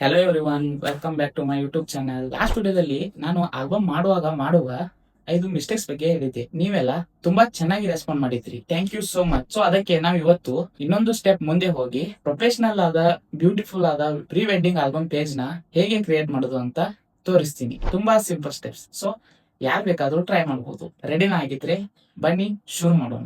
Hello everyone, welcome back to my YouTube channel. Last ವಿಡಿಯೋದಲ್ಲಿ ನಾನು album ಮಾಡುವ 5 mistakes ಬಗ್ಗೆ ಹೇಳಿದ್ದೆ. ನೀವೆಲ್ಲ ತುಂಬಾ ಚೆನ್ನಾಗಿ ರೆಸ್ಪಾಂಡ್ ಮಾಡಿದ್ರಿ. Thank you so much. So ಅದಕ್ಕೆ ನಾವು ಇವತ್ತು ಇನ್ನೊಂದು ಸ್ಟೆಪ್ ಮುಂದೆ ಹೋಗಿ ಪ್ರೊಫೆಷನಲ್ ಆದ ಬ್ಯೂಟಿಫುಲ್ ಆದ ಪ್ರೀ ವೆಡ್ಡಿಂಗ್ ಆಲ್ಬಮ್ ಪೇಜ್ ನ ಹೇಗೆ ಕ್ರಿಯೇಟ್ ಮಾಡೋದು ಅಂತ ತೋರಿಸ್ತೀನಿ. ತುಂಬಾ ಸಿಂಪಲ್ ಸ್ಟೆಪ್ಸ್. ಸೊ ಯಾರು ಬೇಕಾದ್ರೂ ಟ್ರೈ ಮಾಡಬಹುದು. ರೆಡಿನ ಆಗಿದ್ರೆ ಬನ್ನಿ ಶುರು ಮಾಡೋಣ.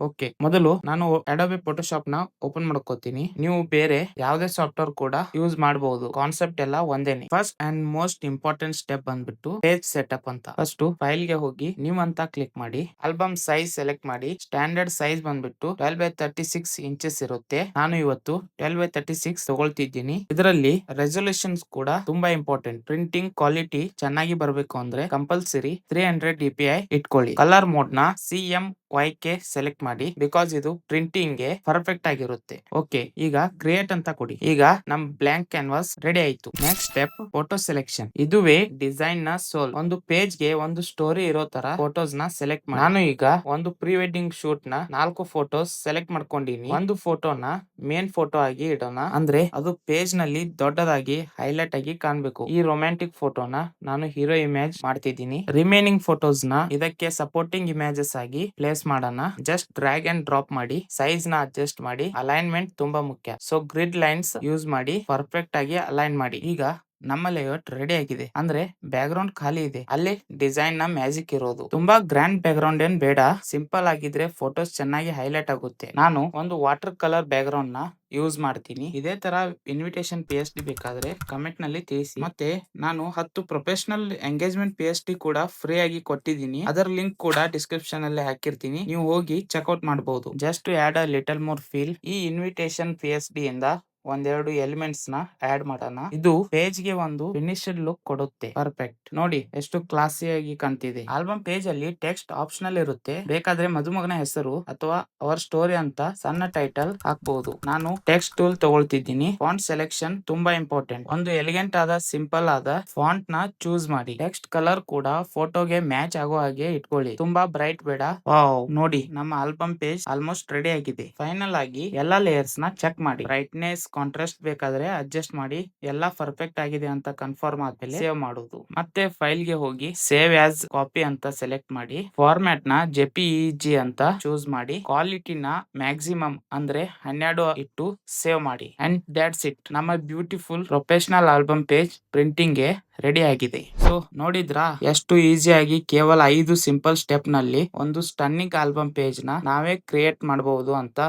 ಓಕೆ, ಮೊದಲು ನಾನು ಅಡೋಬಿ ಫೋಟೋಶಾಪ್ ನ ಓಪನ್ ಮಾಡ್ಕೋತೀನಿ. ನೀವು ಬೇರೆ ಯಾವುದೇ ಸಾಫ್ಟ್ವೇರ್ ಕೂಡ ಯೂಸ್ ಮಾಡಬಹುದು. ಕಾನ್ಸೆಪ್ಟ್ ಎಲ್ಲ ಒಂದೇನೆ. First and most important step ಬಂದ್ಬಿಟ್ಟು ಪೇಜ್ ಸೆಟಪ್ ಅಂತ. ಫಸ್ಟ್ ಫೈಲ್ ಗೆ ಹೋಗಿ ನ್ಯೂ ಅಂತ ಕ್ಲಿಕ್ ಮಾಡಿ, ಆಲ್ಬಮ್ ಸೈಜ್ ಸೆಲೆಕ್ಟ್ ಮಾಡಿ. ಸ್ಟ್ಯಾಂಡರ್ಡ್ ಸೈಜ್ ಬಂದ್ಬಿಟ್ಟು 12x36 ಇಂಚಸ್ ಇರುತ್ತೆ. ನಾನು ಇವತ್ತು 12x36 ತಗೊಳ್ತಿದ್ದೀನಿ. ಇದರಲ್ಲಿ ರೆಸೊಲ್ಯೂಷನ್ಸ್ ಕೂಡ ತುಂಬಾ ಇಂಪಾರ್ಟೆಂಟ್. ಪ್ರಿಂಟಿಂಗ್ ಕ್ವಾಲಿಟಿ ಚೆನ್ನಾಗಿ ಬರಬೇಕು ಅಂದ್ರೆ ಕಂಪಲ್ಸರಿ 300 DPI ಇಟ್ಕೊಳ್ಳಿ. ಕಲರ್ ಮೋಡ್ ನ CMYK ಸೆಲೆಕ್ಟ್ ಮಾಡಿ, ಬಿಕಾಸ್ ಇದು ಪ್ರಿಂಟಿಂಗ್ ಗೆ ಪರ್ಫೆಕ್ಟ್ ಆಗಿರುತ್ತೆ. ಓಕೆ, ಈಗ ಕ್ರಿಯೇಟ್ ಅಂತ ಕೊಡಿ. ಈಗ ನಮ್ ಬ್ಲಾಂಕ್ ಕ್ಯಾನ್ವಾಸ್ ರೆಡಿ ಆಯ್ತು. Next step photo selection. ಇದುವೇ ಡಿಸೈನ್ ನ ಸೋಲ್. ಒಂದು ಪೇಜ್ ಗೆ ಒಂದು ಸ್ಟೋರಿ ಇರೋ ತರ ಫೋಟೋಸ್ ನ ಸೆಲೆಕ್ಟ್ ಮಾಡಿ. ನಾನು ಈಗ ಒಂದು ಪ್ರೀ ವೆಡ್ಡಿಂಗ್ ಶೂಟ್ ನ 4 ಫೋಟೋಸ್ ಸೆಲೆಕ್ಟ್ ಮಾಡ್ಕೊಂಡಿನಿ. ಒಂದು ಫೋಟೋನ ಮೇನ್ ಫೋಟೋ ಆಗಿ ಇಡೋಣ, ಅಂದ್ರೆ ಅದು ಪೇಜ್ ನಲ್ಲಿ ದೊಡ್ಡದಾಗಿ ಹೈಲೈಟ್ ಆಗಿ ಕಾಣ್ಬೇಕು. ಈ ರೊಮ್ಯಾಂಟಿಕ್ ಫೋಟೋನ ನಾನು ಹೀರೋ ಇಮೇಜ್ ಮಾಡ್ತಿದ್ದೀನಿ. ರಿಮೈನಿಂಗ್ ಫೋಟೋಸ್ ನ ಇದಕ್ಕೆ ಸಪೋರ್ಟಿಂಗ್ ಇಮೇಜಸ್ ಆಗಿ ಪ್ಲೇಸ್ ಮಾಡೋಣ. ಜಸ್ಟ್ ಡ್ರ್ಯಾಗ್ ಅಂಡ್ ಡ್ರಾಪ್ ಮಾಡಿ, ಸೈಜ್ ನ ಅಡ್ಜಸ್ಟ್ ಮಾಡಿ. ಅಲೈನ್ಮೆಂಟ್ ತುಂಬಾ ಮುಖ್ಯ. ಸೊ ಗ್ರಿಡ್ ಲೈನ್ಸ್ ಯೂಸ್ ಮಾಡಿ ಪರ್ಫೆಕ್ಟ್ ಆಗಿ ಅಲೈನ್ ಮಾಡಿ. ಈಗ ನಮ್ಮ ಲೇಔಟ್ ರೆಡಿ ಆಗಿದೆ, ಅಂದ್ರೆ ಬ್ಯಾಕ್ ಗ್ರೌಂಡ್ ಖಾಲಿ ಇದೆ. ಅಲ್ಲಿ ಡಿಸೈನ್ ನ ಮ್ಯಾಜಿಕ್ ಇರೋದು. ತುಂಬಾ ಗ್ರ್ಯಾಂಡ್ ಬ್ಯಾಕ್ ಗ್ರೌಂಡ್ ಏನ್ ಬೇಡ, ಸಿಂಪಲ್ ಆಗಿದ್ರೆ ಫೋಟೋಸ್ ಚೆನ್ನಾಗಿ ಹೈಲೈಟ್ ಆಗುತ್ತೆ. ನಾನು ಒಂದು ವಾಟರ್ ಕಲರ್ ಬ್ಯಾಕ್ ಗ್ರೌಂಡ್ ನ ಯೂಸ್ ಮಾಡ್ತೀನಿ. ಇದೇ ತರ ಇನ್ವಿಟೇಷನ್ PhD ಬೇಕಾದ್ರೆ ಕಮೆಂಟ್ ನಲ್ಲಿ ತಿಳಿಸಿ. ಮತ್ತೆ ನಾನು 10 ಪ್ರೊಫೆಷನಲ್ ಎಂಗೇಜ್ಮೆಂಟ್ PhD ಕೂಡ ಫ್ರೀ ಆಗಿ ಕೊಟ್ಟಿದ್ದೀನಿ. ಅದರ ಲಿಂಕ್ ಕೂಡ ಡಿಸ್ಕ್ರಿಪ್ಷನ್ ಅಲ್ಲಿ ಹಾಕಿರ್ತೀನಿ. ನೀವು ಹೋಗಿ ಚೆಕ್ಔಟ್ ಮಾಡಬಹುದು. Just add a little more feel. ಈ ಇನ್ವಿಟೇಷನ್ PhD ಇಂದ ಒಂದೆರಡು ಎಲಿಮೆಂಟ್ಸ್ ನ ಆಡ್ ಮಾಡೋಣ. ಇದು ಪೇಜ್ ಗೆ ಒಂದು ಫಿನಿಶ್ಡ್ ಲುಕ್ ಕೊಡುತ್ತೆ. ಪರ್ಫೆಕ್ಟ್. ನೋಡಿ ಎಷ್ಟು ಕ್ಲಾಸಿಯಾಗಿ ಕಾಣ್ತಿದೆ. ಆಲ್ಬಮ್ ಪೇಜ್ ಅಲ್ಲಿ ಟೆಕ್ಸ್ಟ್ ಆಪ್ಷನಲ್ ಇರುತ್ತೆ. ಬೇಕಾದ್ರೆ ಮದುಮಗನ ಹೆಸರು ಅಥವಾ ಅವರ್ ಸ್ಟೋರಿ ಅಂತ ಸಣ್ಣ ಟೈಟಲ್ ಹಾಕಬಹುದು. ನಾನು ಟೆಕ್ಸ್ಟ್ ಟೂಲ್ ತಗೊಳ್ತಿದ್ದೀನಿ. ಫಾಂಟ್ ಸೆಲೆಕ್ಷನ್ ತುಂಬಾ ಇಂಪಾರ್ಟೆಂಟ್. ಒಂದು ಎಲಿಗೆಂಟ್ ಆದ ಸಿಂಪಲ್ ಆದ ಫಾಂಟ್ ನ ಚೂಸ್ ಮಾಡಿ. ಟೆಕ್ಸ್ಟ್ ಕಲರ್ ಕೂಡ ಫೋಟೋಗೆ ಮ್ಯಾಚ್ ಆಗೋ ಹಾಗೆ ಇಟ್ಕೊಳ್ಳಿ. ತುಂಬಾ ಬ್ರೈಟ್ ಬೇಡ. ವಾವ್, ನೋಡಿ ನಮ್ಮ ಆಲ್ಬಮ್ ಪೇಜ್ ಆಲ್ಮೋಸ್ಟ್ ರೆಡಿ ಆಗಿದೆ. ಫೈನಲ್ ಆಗಿ ಎಲ್ಲಾ ಲೇಯರ್ಸ್ ನ ಚೆಕ್ ಮಾಡಿ. ಬ್ರೈಟ್ನೆಸ್, ಕಾಂಟ್ರಾಸ್ಟ್ ಬೇಕಾದ್ರೆ ಅಡ್ಜಸ್ಟ್ ಮಾಡಿ. ಎಲ್ಲಾ ಪರ್ಫೆಕ್ಟ್ ಆಗಿದೆ ಅಂತ ಕನ್ಫರ್ಮ್ ಆದ್ಮೇಲೆ ಸೇವ್ ಮಾಡುದು. ಮತ್ತೆ ಫೈಲ್ ಗೆ ಹೋಗಿ ಸೇವ್ ಆಸ್ ಕಾಪಿ ಅಂತ ಸೆಲೆಕ್ಟ್ ಮಾಡಿ. ಫಾರ್ಮ್ಯಾಟ್ ನ JPEG ಅಂತ ಚೂಸ್ ಮಾಡಿ. ಕ್ವಾಲಿಟಿನ ಮ್ಯಾಕ್ಸಿಮಮ್ ಅಂದ್ರೆ 12 ಇಟ್ಟು ಸೇವ್ ಮಾಡಿ. And that's it. ನಮ್ಮ beautiful professional album page printing ಗೆ ರೆಡಿ ಆಗಿದೆ. ಸೊ ನೋಡಿದ್ರಾ, ಎಷ್ಟು ಈಸಿಯಾಗಿ ಕೇವಲ 5 ಸಿಂಪಲ್ ಸ್ಟೆಪ್ ನಲ್ಲಿ ಒಂದು ಸ್ಟನ್ನಿಂಗ್ ಆಲ್ಬಮ್ ಪೇಜ್ ನ ನಾವೇ ಕ್ರಿಯೇಟ್ ಮಾಡಬಹುದು ಅಂತ.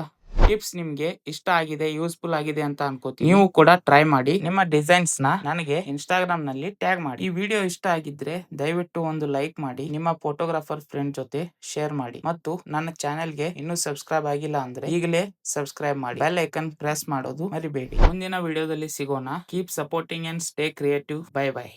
ಟಿಪ್ಸ್ ನಿಮ್ಗೆ ಇಷ್ಟ ಆಗಿದೆ, ಯೂಸ್ಫುಲ್ ಆಗಿದೆ ಅಂತ ಅನ್ಕೋತೀನಿ. ನೀವು ಕೂಡ ಟ್ರೈ ಮಾಡಿ. ನಿಮ್ಮ ಡಿಸೈನ್ಸ್ ನ ನನಗೆ ಇನ್ಸ್ಟಾಗ್ರಾಮ್ ನಲ್ಲಿ ಟ್ಯಾಗ್ ಮಾಡಿ. ಈ ವಿಡಿಯೋ ಇಷ್ಟ ಆಗಿದ್ರೆ ದಯವಿಟ್ಟು ಒಂದು ಲೈಕ್ ಮಾಡಿ. ನಿಮ್ಮ ಫೋಟೋಗ್ರಾಫರ್ ಫ್ರೆಂಡ್ ಜೊತೆ ಶೇರ್ ಮಾಡಿ. ಮತ್ತು ನನ್ನ ಚಾನೆಲ್ ಗೆ ಇನ್ನೂ ಸಬ್ಸ್ಕ್ರೈಬ್ ಆಗಿಲ್ಲ ಅಂದ್ರೆ ಈಗಲೇ ಸಬ್ಸ್ಕ್ರೈಬ್ ಮಾಡಿ. ಬೆಲ್ ಐಕನ್ ಪ್ರೆಸ್ ಮಾಡೋದು ಮರಿಬೇಡಿ. ಮುಂದಿನ ವಿಡಿಯೋದಲ್ಲಿ ಸಿಗೋಣ. Keep supporting and stay creative. Bye bye.